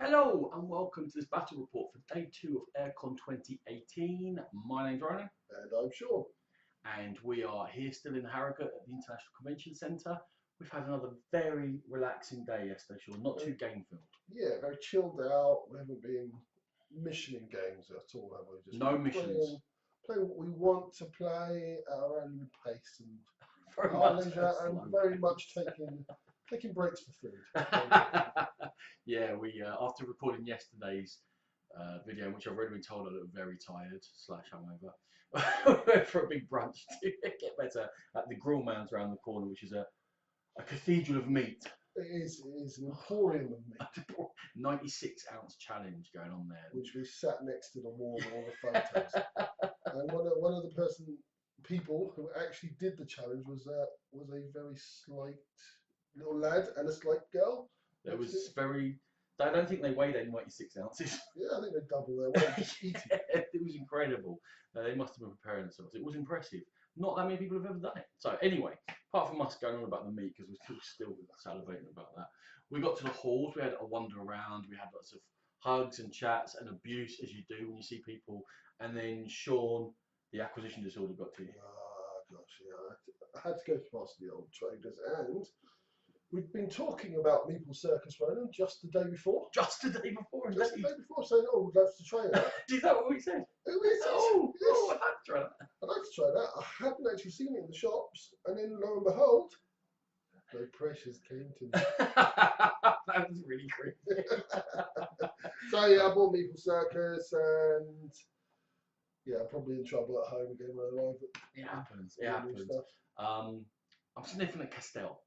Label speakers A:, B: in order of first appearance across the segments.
A: Hello and welcome to this battle report for day 2 of Airecon 2018. My name's Ronan
B: And I'm sure.
A: and we are here still in Harrogate at the International Convention Centre. We've had another very relaxing day yesterday, Sean, not too game filled.
B: Yeah, very chilled out. We haven't been missioning games at all, have we? Just
A: No
B: been
A: missions.
B: playing what we want to play at our own pace and
A: Very
B: our
A: much
B: leisure, and
A: slow.
B: very much taking breaks for food.
A: Yeah, we after recording yesterday's video, which I've already been told I look very tired / hungover, we went for a big brunch to get better at the Grill Man's around the corner, which is a cathedral of meat.
B: It is an emporium of meat,
A: 96-ounce challenge going on there.
B: which we sat next to the wall with all the photos. And one of the people who actually did the challenge was a very slight little lad and a slight girl.
A: It was very. I don't think they weighed any 96 ounces.
B: Yeah, I think they double their weight just eating.
A: It was incredible. They must have been preparing themselves. It was impressive. Not that many people have ever done it. So anyway, apart from us going on about the meat, because we're still salivating about that, we got to the halls. We had a wander around. We had lots of hugs and chats and abuse, as you do when you see people. And then Sean, the acquisition disorder, got to you.
B: Ah, gosh, yeah. I had to go past the old traders, and we'd been talking about Meeple Circus, Ronan, just the day before.
A: Just the day before,
B: Just the
A: indeed.
B: day before, saying, "Oh, we'd love to try that."
A: Is that what we said?
B: Oh, yes,
A: Oh,
B: yes.
A: oh, I'd like to try that.
B: I'd like to try that. I hadn't actually seen it in the shops, and then lo and behold, no pressures came to me.
A: That was really creepy.
B: So yeah, I bought Meeple Circus, and yeah, I'm probably in trouble at home again when I arrive.
A: It happens. It
B: Doing
A: happens.
B: stuff.
A: I'm sniffing at Castell.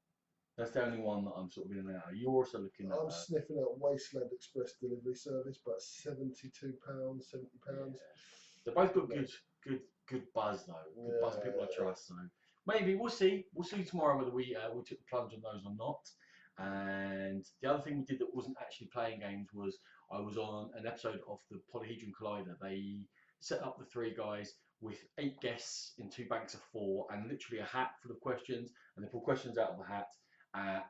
A: That's the only one that I'm sort of in and out. You're also looking at.
B: I'm sniffing at Wasteland Express delivery service, but £72, £70.
A: They've both got good buzz though. Good buzz, people I trust. So maybe we'll see. We'll see tomorrow whether we took the plunge on those or not. And the other thing we did that wasn't actually playing games was I was on an episode of the Polyhedron Collider. They set up the 3 guys with 8 guests in 2 banks of 4 and literally a hat full of questions, and they pull questions out of the hat.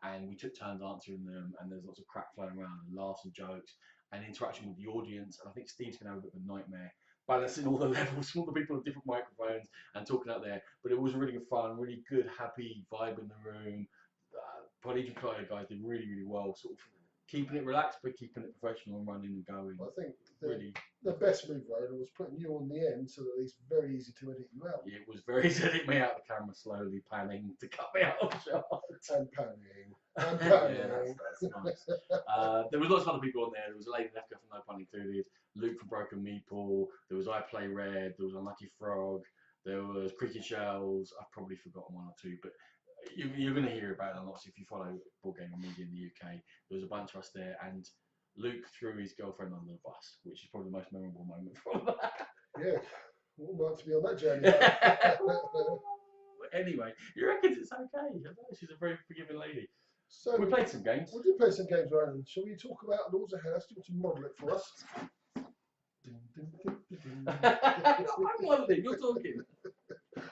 A: And we took turns answering them, and there's lots of crap flying around and laughs and jokes and interaction with the audience. And I think Steve's gonna have a bit of a nightmare balancing all the levels, all the people with different microphones and talking out there. But it was really good fun, really good, happy vibe in the room. Polyhedron Collider guys did really, really well, sort of keeping it relaxed but keeping it professional and running and going.
B: I think
A: Really,
B: the best move, Ronan, was putting you on the end so that it's very easy to edit you out.
A: it was very easy to get me out of the camera, slowly panning to cut me out of shot.
B: And panning. And
A: Yeah,
B: panning.
A: that's nice. There was lots of other people on there. There was a lady left go from No Pun Included, Luke from Broken Meeple, there was I Play Red, there was Unlucky Frog, there was Creaky Shells. I've probably forgotten 1 or 2, but you're going to hear about them lots if you follow board gaming media in the UK. There was a bunch of us there, and Luke threw his girlfriend under the bus, which is probably the most memorable moment from that.
B: Yeah, all like to be on that journey.
A: Anyway, you reckon it's okay? I don't know, she's a very forgiving lady.
B: So
A: We played some games.
B: we did play some games, Ronan. Shall we talk about Lords of House? Do you want to model it for us?
A: I'm modelling, you're talking.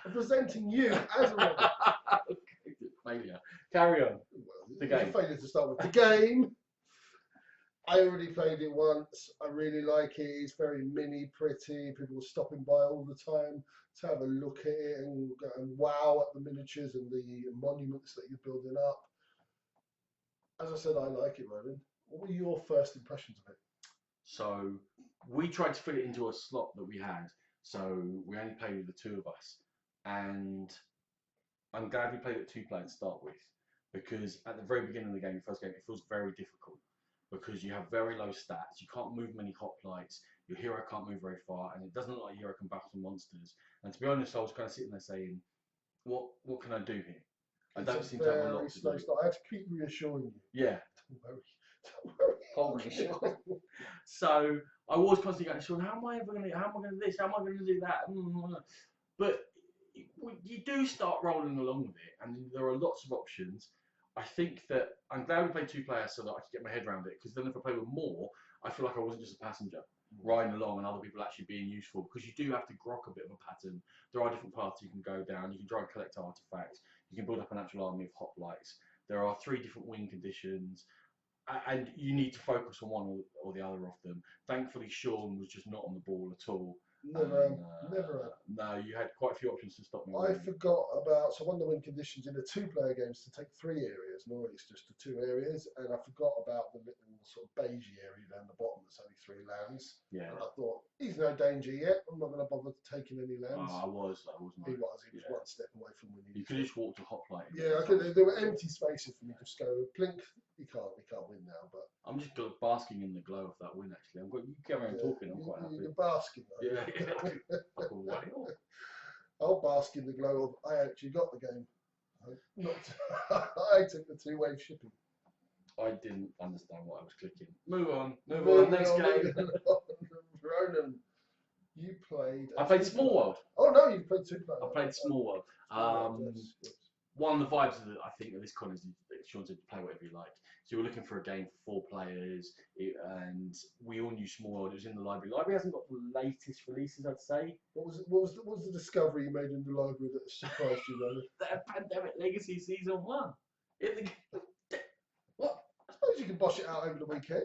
B: I'm presenting you as a model.
A: Failure. Carry on.
B: Well,
A: The
B: it's a
A: game.
B: failure to start with. The game. I already played it once. I really like it. It's very mini, pretty. People are stopping by all the time to have a look at it and wow at the miniatures and the monuments that you're building up. As I said, I like it, Ronan. What were your first impressions of it?
A: So we tried to fit it into a slot that we had. So we only played with the 2 of us. And I'm glad we played it 2 player to start with. Because at the very beginning of the game, the first game, it feels very difficult. Because you have very low stats, you can't move many hoplites, your hero can't move very far, and it doesn't look like your hero can battle monsters. And to be honest, I was kind of sitting there saying, what can I do here? I don't seem to have a lot to do.
B: I had to keep reassuring you.
A: Yeah.
B: Don't worry.
A: Holy shit. So I was constantly going, Sean, how am I going to do this? How am I going to do that? But you do start rolling along with it, and there are lots of options. I think that I'm glad we played 2 players so that I could get my head around it, because then if I play with more, I feel like I wasn't just a passenger riding along and other people actually being useful, because you do have to grok a bit of a pattern. There are different paths you can go down. You can try and collect artifacts. You can build up an actual army of hoplites. There are 3 different win conditions. and you need to focus on one or the other of them. Thankfully, Sean was just not on the ball at all.
B: Never
A: Never. No, you had quite a few options to stop me.
B: I forgot about, so one of the win conditions in a 2-player game is to take 3 areas. Normally it's just the 2 areas, and I forgot about the little sort of beige area down the bottom that's only 3 lands.
A: Yeah.
B: And I thought, he's no danger yet. I'm not going to bother taking any lands.
A: I was.
B: He was one step away from winning.
A: You could just walk to Hoplite.
B: Yeah, I could. There were empty spaces for me to just go plink. He can't win now, but
A: I'm just basking in the glow of that win. Actually, you carry on talking. I'm quite happy.
B: You're basking.
A: Yeah. Like a whale.
B: I'll bask in the glow of I actually got the game. I took the 2-way shipping.
A: I didn't understand what I was clicking. Move on. Next game.
B: Ronan, you played.
A: I played Small World.
B: Oh no, you played 2-player.
A: I played Small World.
B: Yes.
A: One of the vibes I think of this con is Sean said play whatever you like. So we were looking for a game for 4 players, and we all knew Small World. It was in the library. The library hasn't got the latest releases, I'd say.
B: What was the discovery you made in the library that surprised you, Ronan?
A: That Pandemic Legacy Season 1. What?
B: I suppose you can bosh it out over the weekend.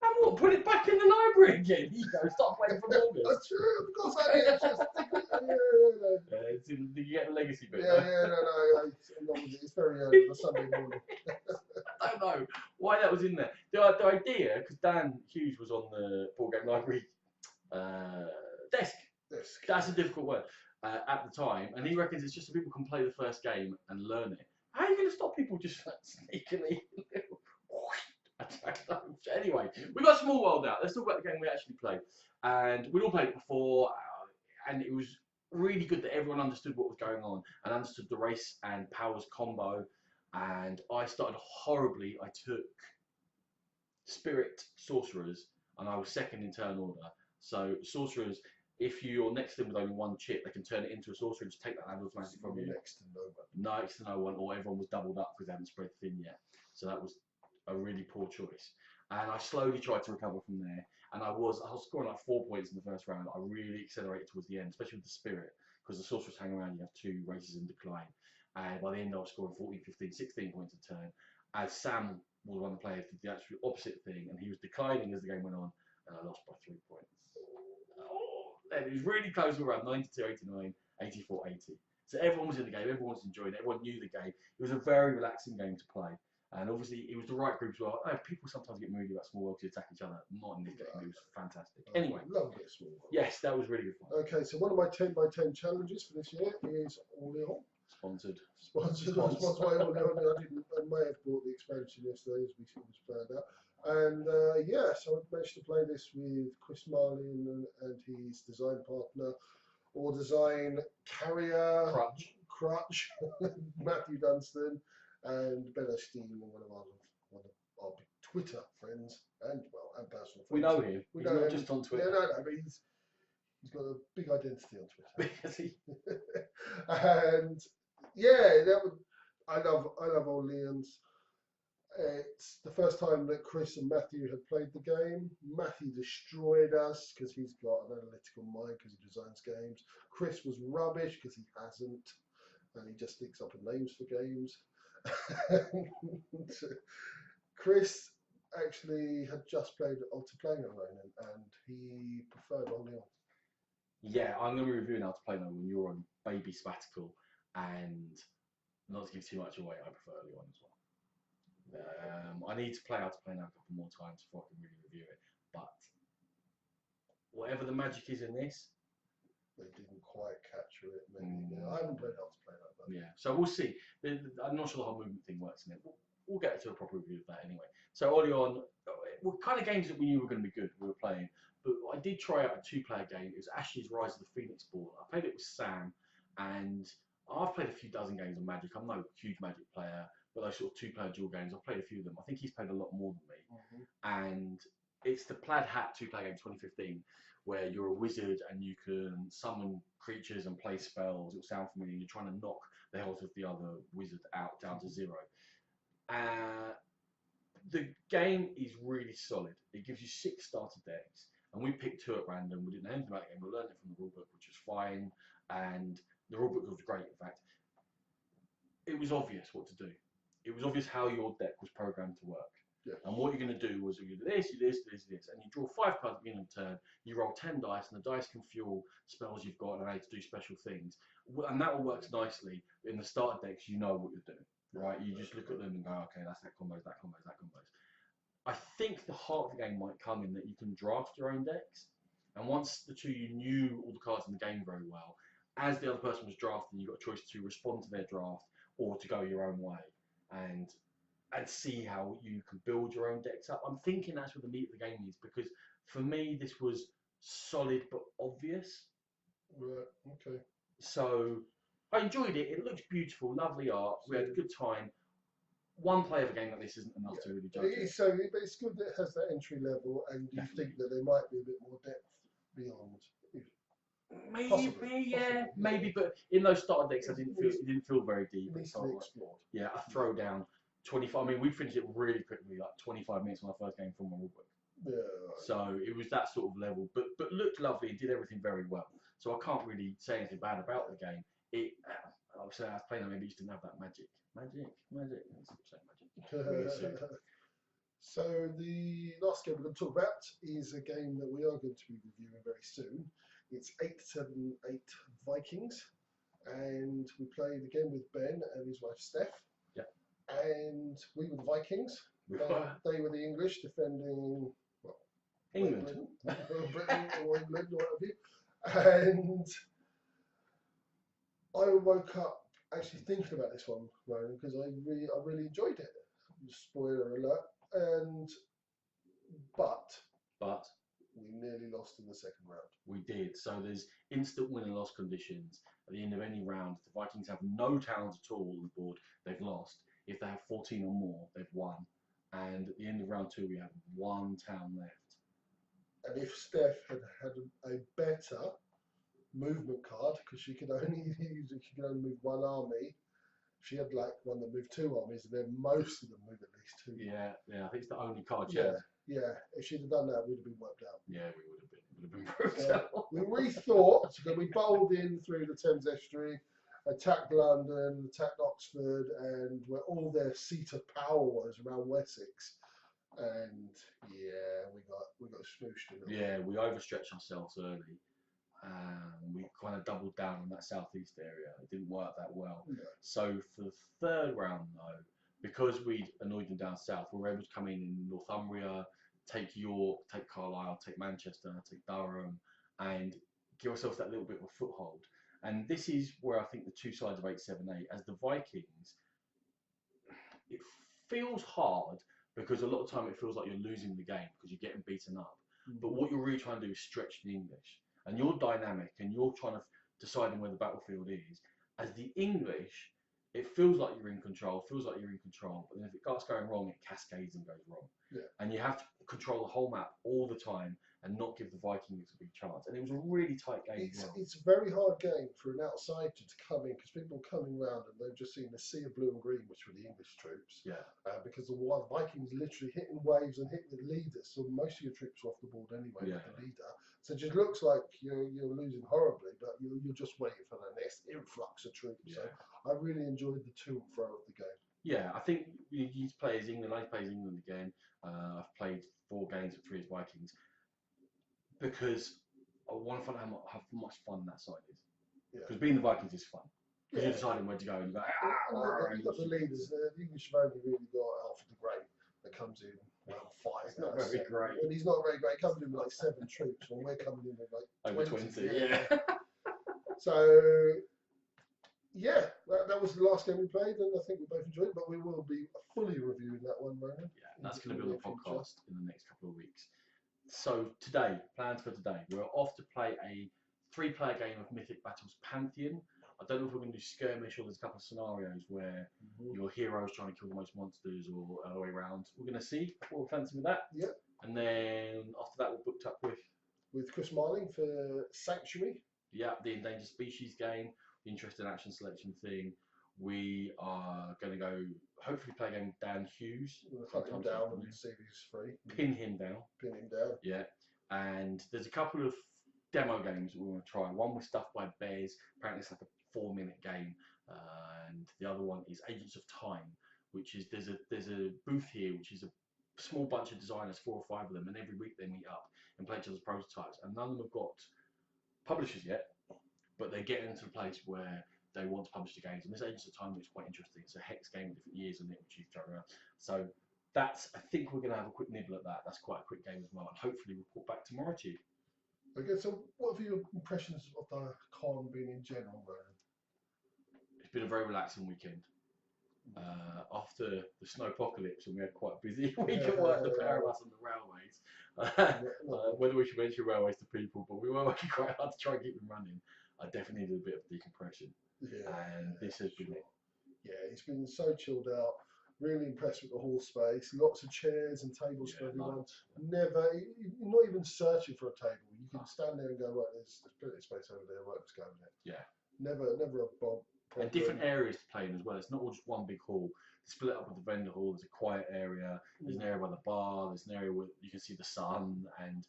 A: And what? Put it back in the library again? You go, stop playing from August.
B: That's true, of course I did.
A: You get the legacy bit.
B: No. It's very early on a Sunday morning.
A: I don't know why that was in there. The idea, because Dan Hughes was on the board game library desk. That's a difficult word at the time, and he reckons it's just so people can play the first game and learn it. How are you going to stop people just sneakily? I don't know. Anyway, we got Small World out. Let's talk about the game we actually played, and we'd all played it before, and it was really good that everyone understood what was going on and understood the race and powers combo. And I started horribly. I took Spirit Sorcerers, and I was second in turn order. So Sorcerers, if you're next to them with only 1 chip, they can turn it into a sorcerer and just take that land automatically from you.
B: Next to no one,
A: or everyone was doubled up because they hadn't spread thin yet. So that was a really poor choice. And I slowly tried to recover from there. And I was scoring like 4 points in the first round. I really accelerated towards the end, especially with the Spirit, because the sorcerers hang around, you have 2 races in decline. And by the end, I was scoring 14, 15, 16 points a turn. As Sam was one of the players, did the actual opposite thing, and he was declining as the game went on, and I lost by 3 points. And it was really close around 92, 89, 84, 80. So everyone was in the game, everyone was enjoying it, everyone knew the game. It was a very relaxing game to play. And obviously, it was the right group as well. People sometimes get moody about Small World to attack each other. Not in this game. It was fantastic. Anyway.
B: Love it, Small World.
A: Yes, that was really good fun.
B: Okay, so one of my 10x10 challenges for this year is Orléans.
A: Sponsored.
B: Sponsored by Orléans. I may have bought the expansion yesterday, as we found out. And so I managed to play this with Chris Marlin and his design partner, or design carrier Crutch, Matthew Dunstan, and Ben Osteen, one of our Twitter friends and personal friends.
A: We know him.
B: We
A: know him just on Twitter.
B: Yeah, no, but he's got a big identity on Twitter.
A: Has he?
B: And I love Orleans. It's the first time that Chris and Matthew had played the game. Matthew destroyed us because he's got an analytical mind because he designs games. Chris was rubbish because he hasn't, and he just sticks up names for games. Chris actually had just played Altaplano Ronan, and he preferred Orleans.
A: Yeah, I'm going to be reviewing Altaplano when you're on baby sabbatical, and not to give too much away, I prefer Orleans as well. I need to play Altaplano a couple more times before I can really review it, but whatever the magic is in this,
B: they didn't quite capture it. Maybe. I haven't played Altaplano.
A: Yeah, so we'll see. I'm not sure the whole movement thing works in it. We'll get to a proper review of that anyway. So early on, what kind of games that we knew were going to be good we were playing, but I did try out a 2-player game. It was Ashes Rise of the Phoenix Ball. I played it with Sam, and I've played a few dozen games of Magic. I'm no huge Magic player, but those sort of 2-player dual games, I've played a few of them. I think he's played a lot more than me. And it's the Plaid Hat 2-player game 2015, where you're a wizard and you can summon creatures and play spells. It'll sound familiar. You're trying to knock the health of the other wizard out down to 0. The game is really solid. It gives you 6 starter decks, and we picked 2 at random. We didn't know anything about the game. We learned it from the rulebook, which was fine, and the rulebook was great. In fact, it was obvious what to do. It was obvious how your deck was programmed to work.
B: Yeah.
A: And what you're going to do was you do this, you do this, this, this, and you draw 5 cards at the beginning of the turn. You roll 10 dice, and the dice can fuel spells you've got and allow you to do special things. And that all works nicely. In the starter decks, you know what you're doing, right? You just look at them and go, okay, that's that combos, that combos, that combos. I think the heart of the game might come in that you can draft your own decks. And once the two you knew all the cards in the game very well, as the other person was drafting, you got a choice to respond to their draft or to go your own way and see how you can build your own decks up. I'm thinking that's what the meat of the game is, because for me this was solid but obvious.
B: Right. Okay.
A: So I enjoyed it. It looks beautiful, lovely art. We had a good time. One play of a game like this isn't enough to really judge it.
B: So but it's good that it has that entry level, and you think that there might be a bit more depth beyond.
A: Maybe, yeah, maybe, but in those starter decks, it didn't feel very deep.
B: It needs to be explored.
A: Yeah, a throwdown, 25. I mean, we finished it really quickly, like 25 minutes on our first game from my rulebook.
B: Yeah.
A: So it was that sort of level, but looked lovely and did everything very well. So I can't really say anything bad about the game. I was saying I was playing it, maybe it just didn't have that magic.
B: So the last game we're going to talk about is a game that we are going to be reviewing very soon. It's 878 Vikings, and we played again with Ben and his wife Steph.
A: Yeah.
B: And we were the Vikings. They were the English defending
A: England,
B: Britain or England or what have you. And I woke up actually thinking about this one, Ronan, because I really enjoyed it. Spoiler alert. But we nearly lost in the second round.
A: We did. So there's instant win and loss conditions at the end of any round. If the Vikings have no towns at all on the board, they've lost. If they have 14 or more, they've won. And at the end of round 2, we have 1 town left.
B: And if Steph had a better movement card, because she could only move 1 army. She had like one that moved 2 armies, and then most of them moved at least 2.
A: Yeah, I think it's the only card.
B: Yeah. If she'd have done that, we'd have been wiped out.
A: Yeah, we would have been. It would have been brutal.
B: We rethought. So we bowled in through the Thames Estuary, attacked London, attacked Oxford, and where all their seat of power was around Wessex. And yeah, we got smooshed in.
A: Yeah, we overstretched ourselves early. We kind of doubled down on that southeast area. It didn't work that well.
B: No.
A: So for the third round, though, because we'd annoyed them down south, we were able to come in Northumbria, take York, take Carlisle, take Manchester, take Durham, and give ourselves that little bit of a foothold. And this is where I think the two sides of 878, as the Vikings, it feels hard because a lot of time it feels like you're losing the game because you're getting beaten up. But what you're really trying to do is stretch the English. And you're dynamic and you're trying to deciding where the battlefield is. As the English, it feels like you're in control, but then if it starts going wrong, it cascades and goes wrong.
B: Yeah.
A: And you have to control the whole map all the time and not give the Vikings a big chance. And it was a really tight game.
B: It's a very hard game for an outsider to come in, because people are coming round and they've just seen the sea of blue and green, which were the English troops.
A: Yeah.
B: Because the Vikings literally hitting waves and hitting the leaders, so most of your troops are off the board anyway with the leader. So it just looks like you're losing horribly, but you're just waiting for the next influx of troops.
A: Yeah.
B: So I really enjoyed the to and fro of the game.
A: Yeah, I think you play as England. I play as England again. I've played 4 games with 3 as Vikings because I want to find out how much fun that side is. Because being the Vikings is fun. Because you're deciding where to go and you go.
B: You've got the leaders. The English have only really got Alfred the Great that comes in round 5.
A: It's not very great.
B: And he's not very great. He comes in with like 7 troops, and we're coming in with like
A: Over 20. Yeah.
B: So yeah, that was the last game we played, and I think we both enjoyed it. But we will be fully reviewing that one, Ronan.
A: Yeah, that's going to be on the podcast in the next couple of weeks. So today, plans for today, we're off to play a 3-player game of Mythic Battles Pantheon. I don't know if we're going to do skirmish or there's a couple of scenarios where your hero's trying to kill the most monsters or the other way around. We're going to see what we're fancying with that.
B: Yeah.
A: And then after that, we're booked up with
B: Chris Marling for Sanctuary.
A: Yeah, the Endangered Species game, the Interesting Action Selection thing. We are going to go, hopefully play a game with Dan Hughes.
B: We'll hunt him down and see if he's free.
A: Pin him down.
B: Yeah.
A: And there's a couple of demo games we want to try. One was Stuffed by Bears. Apparently it's like a 4-minute game. And the other one is Agents of Time, which is there's a booth here which is a small bunch of designers, 4 or 5 of them, and every week they meet up and play each other's prototypes. And none of them have got publishers yet, but they're getting to the place where they want to publish the games. And this Agents of Time looks quite interesting. It's a hex game with different years in it, which you throw around. So that's, I think we're going to have a quick nibble at that. That's quite a quick game as well, and hopefully report back tomorrow to you.
B: Okay, so what have your impressions of the con been in general, Ronan?
A: It's been a very relaxing weekend. After the snow apocalypse, and we had quite a busy week at work, the pair of us on the railways. Whether we should mention railways to people, but we were working quite hard to try and keep them running. I definitely needed a bit of decompression, and this has been it.
B: Yeah, it's been so chilled out. Really impressed with the hall space. Lots of chairs and tables for everyone. Never, you're not even searching for a table. You can stand there and go, right, there's plenty of space over there. Right, let's go over there.
A: Yeah.
B: Never a problem.
A: And different areas to play in as well. It's not all just one big hall. It's split up with the vendor hall. There's a quiet area. There's an area by the bar. There's an area where you can see the sun, and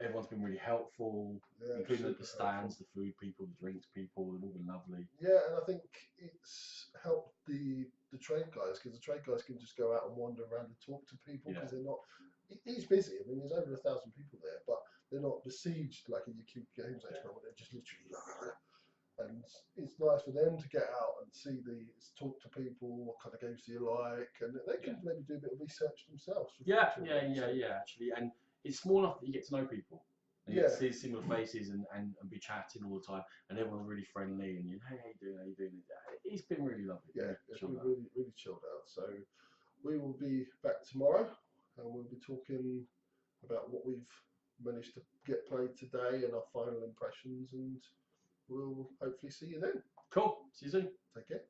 A: everyone's been really helpful, including the stands, the food people, the drinks people. They've all been lovely.
B: Yeah, and I think it's helped the trade guys, because the trade guys can just go out and wander around and talk to people, because they're not. It's busy. I mean, there's over 1,000 people there, but they're not besieged like in your Cube Games Expo, where they're just literally. And it's nice for them to get out and talk to people. What kind of games do you like? And they can maybe do a bit of research themselves.
A: Actually, and it's small enough that you get to know people. And you get to see similar faces and be chatting all the time, and everyone's really friendly. And hey, how you doing? How you doing? It's been really lovely.
B: Yeah, it's been really chilled out. So we will be back tomorrow, and we'll be talking about what we've managed to get played today and our final impressions, and we'll hopefully see you then.
A: Cool. See you soon.
B: Take care.